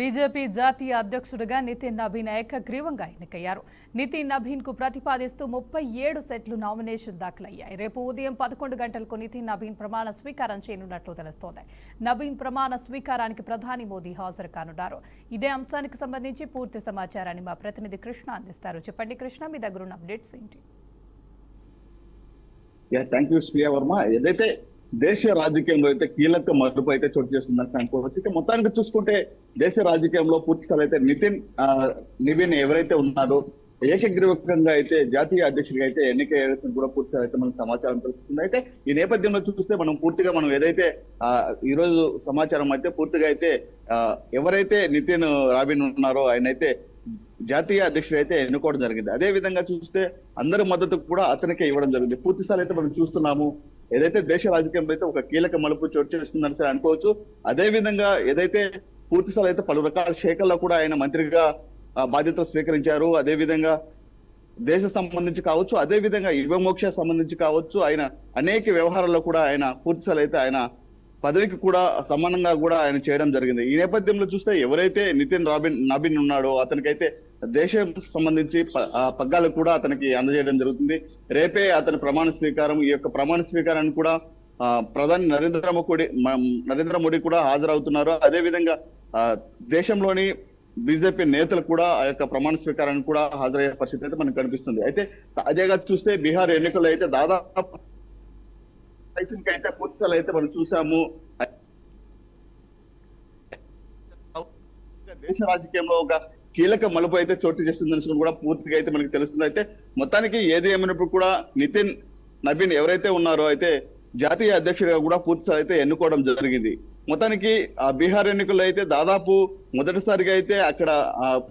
BJP జాతీయ అధ్యక్షుడిగా నితిన్ నబీన్ ఏకగ్రీవంగా ఎన్నికయ్యారు. నితిన్ నబీన్ కు ప్రతిపాదిస్తూ 37 సెట్లు నామినేషన్ దాఖలయ్యాయి. రేపు ఉదయం 11 గంటలకు నితిన్ నబీన్ ప్రమాణ స్వీకారం చేయనున్నట్లు తెలుస్తోంది. నబీన్ ప్రమాణ స్వీకారానికి ప్రధాని మోదీ హాజరు కానున్నారు. ఇదే అంశానికి సంబంధించి పూర్తి సమాచారాన్ని మా ప్రతినిధి కృష్ణ అందిస్తారు. చెప్పండి కృష్ణ, మీ దగ్గర ఉన్న అప్డేట్స్ ఏంటి? Thank you Sriya Varma. ఏదైతే దేశ రాజకీయంలో అయితే కీలక మలుపు అయితే చోటు చేస్తుందని అనుకోవచ్చు. ఇక మొత్తానికి చూసుకుంటే దేశ రాజకీయంలో పూర్తి స్థాయి అయితే నితిన్ నబీన్ ఎవరైతే ఉన్నారో ఏకగ్రీవకంగా అయితే జాతీయ అధ్యక్షుడిగా అయితే ఎన్నిక కూడా పూర్తి స్థాయి అయితే మనకు సమాచారం తెలుస్తుంది. అయితే ఈ నేపథ్యంలో చూస్తే మనం ఏదైతే ఈ రోజు సమాచారం అయితే పూర్తిగా అయితే ఎవరైతే నితిన్ నబీన్ ఉన్నారో ఆయన అయితే జాతీయ అధ్యక్షుడు అయితే ఎన్నుకోవడం జరిగింది. అదే విధంగా చూస్తే అందరి మద్దతు కూడా అతనికే ఇవ్వడం జరిగింది. పూర్తి స్థాయి అయితే మనం చూస్తున్నాము. ఏదైతే దేశ రాజకీయంలో అయితే ఒక కీలక మలుపు చోటు చేస్తుందని సరే అనుకోవచ్చు. అదే విధంగా ఏదైతే పూర్తి స్థాయి అయితే పలు రకాల శాఖల్లో కూడా ఆయన మంత్రిగా బాధ్యతలు స్వీకరించారు. అదే విధంగా దేశ సంబంధించి కావచ్చు, అదే విధంగా యువమోక్ష సంబంధించి కావచ్చు, ఆయన అనేక వ్యవహారాల్లో కూడా ఆయన పూర్తి స్థాయి అయితే ఆయన పదవికి కూడా సమానంగా కూడా ఆయన చేయడం జరిగింది. ఈ నేపథ్యంలో చూస్తే ఎవరైతే నితిన్ నబీన్ ఉన్నాడో అతనికైతే దేశం సంబంధించి పగ్గాలు కూడా అతనికి అందజేయడం జరుగుతుంది. రేపే అతని ప్రమాణ స్వీకారం. ఈ యొక్క ప్రమాణ స్వీకారాన్ని కూడా ప్రధాని నరేంద్ర మోడీ కూడా హాజరవుతున్నారు. అదే విధంగా దేశంలోని బీజేపీ నేతలు కూడా ఆ యొక్క ప్రమాణ స్వీకారాన్ని కూడా హాజరయ్యే పరిస్థితి అయితే మనకు కనిపిస్తుంది. అయితే తాజాగా చూస్తే బీహార్ ఎన్నికల్లో అయితే దాదాపు అయితే పూర్తిస్థాయిలో అయితే మనం చూసాము. దేశ రాజకీయంలో ఒక కీలక మలుపు అయితే చోటు చేస్తుందని కూడా పూర్తిగా అయితే మనకి తెలుస్తుంది. అయితే మొత్తానికి ఏది ఏమైనప్పుడు కూడా నితిన్ నబీన్ ఎవరైతే ఉన్నారో అయితే జాతీయ అధ్యక్షుడిగా కూడా పూర్తిస్థాయి అయితే ఎన్నుకోవడం జరిగింది. మొత్తానికి ఆ బీహార్ ఎన్నికల్లో అయితే దాదాపు మొదటిసారిగా అయితే అక్కడ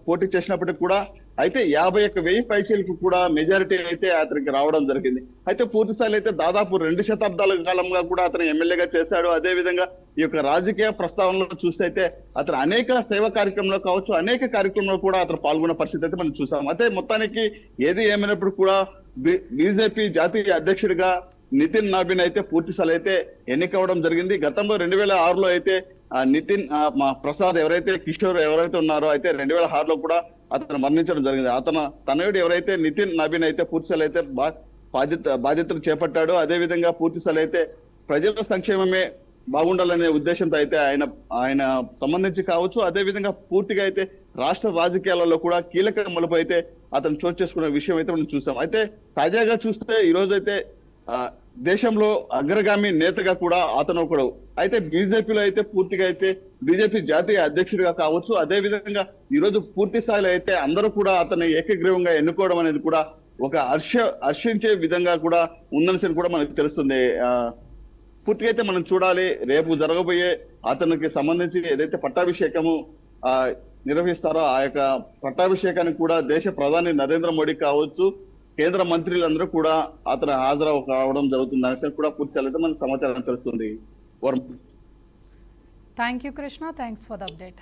పోటీ చేసినప్పటికీ కూడా అయితే 51,000 పైచీలకు కూడా మెజారిటీ అయితే అతనికి రావడం జరిగింది. అయితే పూర్తి స్థాయిలో అయితే దాదాపు 2 శతాబ్దాల కాలంగా కూడా అతను ఎమ్మెల్యేగా చేశాడు. అదే విధంగా ఈ యొక్క రాజకీయ ప్రస్తావనలో చూస్తే అయితే అతను అనేక సేవా కార్యక్రమంలో కావచ్చు, అనేక కార్యక్రమంలో కూడా అతను పాల్గొన్న పరిస్థితి అయితే మనం చూసాం. అయితే మొత్తానికి ఏది ఏమైనప్పుడు కూడా బీజేపీ జాతీయ అధ్యక్షుడిగా నితిన్ నబీన్ అయితే పూర్తి స్థాయి అయితే ఎన్నికవడం జరిగింది. గతంలో 2006లో అయితే నితిన్ ప్రసాద్ ఎవరైతే కిషోర్ ఎవరైతే ఉన్నారో అయితే 2006లో కూడా అతను మరణించడం జరిగింది. అతను తనయుడు ఎవరైతే నితిన్ నబీన్ అయితే పూర్తి స్థాయి అయితే బాధ్యతలు చేపట్టాడు. అదే విధంగా పూర్తి స్థాయి అయితే ప్రజల సంక్షేమమే బాగుండాలనే ఉద్దేశంతో అయితే ఆయన సంబంధించి కావచ్చు, అదే విధంగా పూర్తిగా అయితే రాష్ట్ర రాజకీయాలలో కూడా కీలక మలుపు అయితే అతను చోటు చేసుకున్న విషయం అయితే మనం చూసాం. అయితే తాజాగా చూస్తే ఈ రోజు అయితే దేశంలో అగ్రగామి నేతగా కూడా అతను ఒకడు. అయితే బీజేపీలో అయితే పూర్తిగా అయితే బీజేపీ జాతీయ అధ్యక్షుడిగా కావచ్చు, అదే విధంగా ఈ రోజు పూర్తి స్థాయిలో అయితే అందరూ కూడా అతన్ని ఏకగ్రీవంగా ఎన్నుకోవడం అనేది కూడా ఒక హర్షించే విధంగా కూడా ఉందని కూడా మనకు తెలుస్తుంది. పూర్తిగా అయితే మనం చూడాలి రేపు జరగబోయే అతనికి సంబంధించి ఏదైతే పట్టాభిషేకము నిర్వహిస్తారో ఆ యొక్క పట్టాభిషేకానికి కూడా దేశ ప్రధాని నరేంద్ర మోడీ కావచ్చు, కేంద్ర మంత్రులందరూ కూడా అతను హాజరు కావడం జరుగుతుంది అనేసి కూడా పూర్తి అయితే మనకు సమాచారం తెలుస్తుంది. Thank you Krishna, thanks for the update.